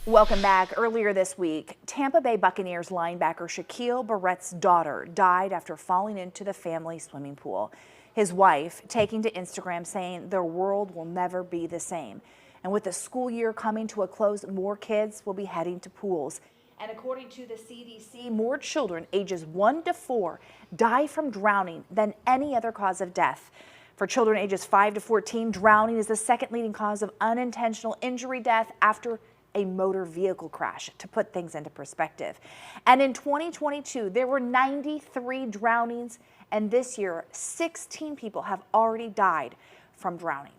Welcome back. Earlier this week, Tampa Bay Buccaneers linebacker Shaquille Barrett's daughter died after falling into the family swimming pool. His wife taking to Instagram saying their world will never be the same. And with the school year coming to a close, more kids will be heading to pools. And according to the CDC, more children ages 1 to 4 die from drowning than any other cause of death. For children ages 5 to 14, drowning is the second leading cause of unintentional injury death after a motor vehicle crash, to put things into perspective. And in 2022, there were 93 drownings, and this year, 16 people have already died from drowning.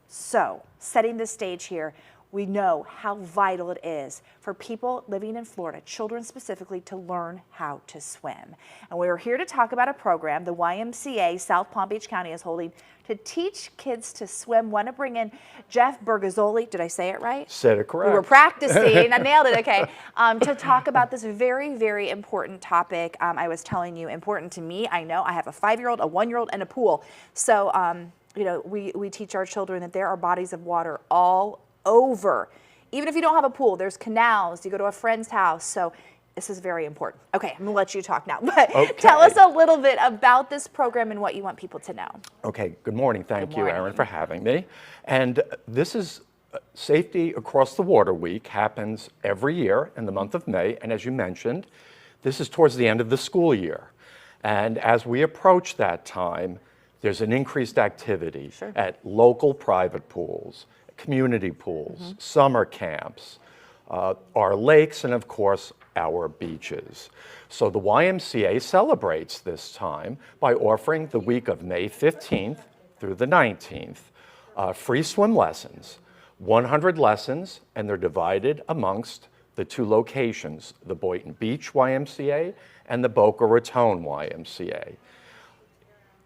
So, setting the stage here, we know how vital it is for people living in Florida, children specifically, to learn how to swim. And we are here to talk about a program the YMCA South Palm Beach County is holding to teach kids to swim. Want to bring in Jeff Bergazzoli. Did I say it right? Said it correct. We were practicing. I nailed it. Okay. To talk about this very, very important topic. I was telling you, important to me. I know I have a 5-year-old, a 1-year-old, and a pool. So, you know, we teach our children that there are bodies of water all over. Even if you don't have a pool, there's canals, you go to a friend's house. So this is very important. Okay, I'm gonna let you talk now, but tell us a little bit about this program and what you want people to know. Okay, good morning. Thank you, Erin, for having me. And this is Safety Across the Water Week, happens every year in the month of May. And as you mentioned, this is towards the end of the school year. And as we approach that time, there's an increased activity at local private pools, community pools, summer camps, our lakes, and of course, our beaches. So the YMCA celebrates this time by offering the week of May 15th through the 19th, free swim lessons, 100 lessons, and they're divided amongst the 2 locations, the Boynton Beach YMCA and the Boca Raton YMCA.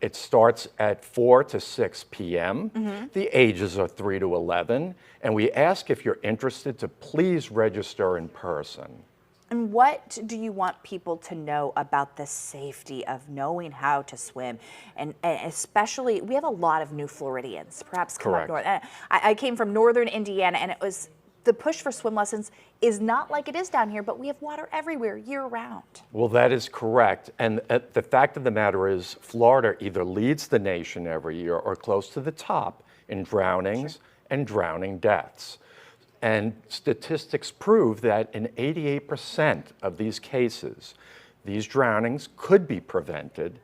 It starts at 4 to 6 p.m. The ages are 3 to 11. And we ask if you're interested to please register in person. And what do you want people to know about the safety of knowing how to swim? And especially, we have a lot of new Floridians, perhaps come up north. I came from northern Indiana, and it was the push for swim lessons is not like it is down here, but we have water everywhere year round. Well, that is correct. And the fact of the matter is, Florida either leads the nation every year or close to the top in drownings and drowning deaths. And statistics prove that in 88% of these cases, these drownings could be prevented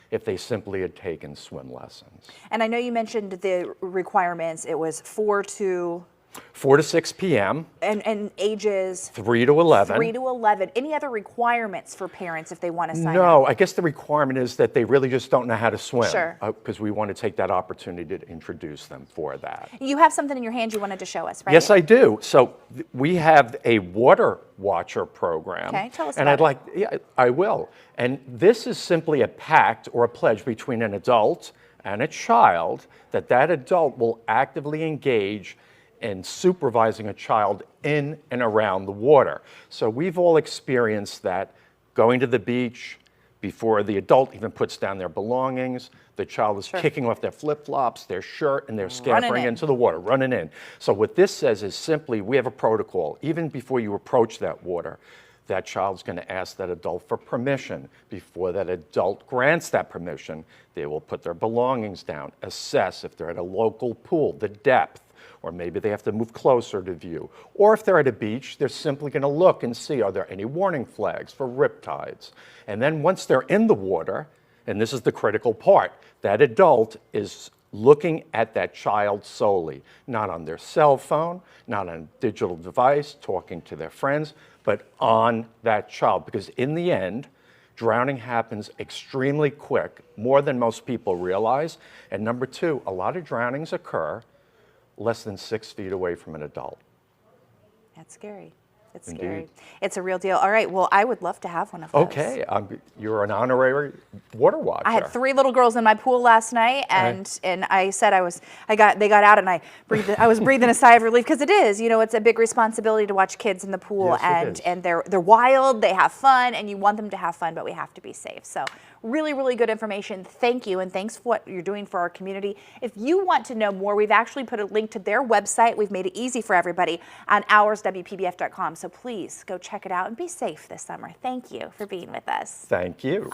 if they simply had taken swim lessons. And I know you mentioned the requirements. It was 4 to 6 p.m. And ages 3 to 11. 3 to 11. Any other requirements for parents if they want to sign up? No, I guess the requirement is that they really just don't know how to swim. Sure. Because we want to take that opportunity to introduce them for that. You have something in your hand you wanted to show us, right? Yes, I do. So we have a water watcher program. Okay, tell us and about it. Yeah, I will. And this is simply a pact or a pledge between an adult and a child that that adult will actively engage and supervising a child in and around the water. So we've all experienced that, going to the beach before the adult even puts down their belongings, the child is kicking off their flip-flops, their shirt, and they're scampering into the water, running in. So what this says is simply, we have a protocol. Even before you approach that water, that child's going to ask that adult for permission. Before that adult grants that permission, they will put their belongings down, assess if they're at a local pool, the depth, or maybe they have to move closer to view. Or if they're at a beach, they're simply going to look and see, are there any warning flags for riptides? And then once they're in the water, and this is the critical part, that adult is looking at that child solely, not on their cell phone, not on a digital device, talking to their friends, but on that child. Because in the end, drowning happens extremely quick, more than most people realize. And number 2, a lot of drownings occur less than 6 feet away from an adult. That's scary. It's Indeed. scary. It's a real deal. All right, well, I would love to have one of those. Okay, you're an honorary water watcher. I had 3 little girls in my pool last night, and I said they got out, and I was breathing a sigh of relief, because it is, you know, it's a big responsibility to watch kids in the pool, yes, and they're wild, they have fun, and you want them to have fun, but we have to be safe. So Really, really good information. Thank you, and thanks for what you're doing for our community. If you want to know more, we've actually put a link to their website. We've made it easy for everybody on ourswpbf.com. So please go check it out and be safe this summer. Thank you for being with us. Thank you.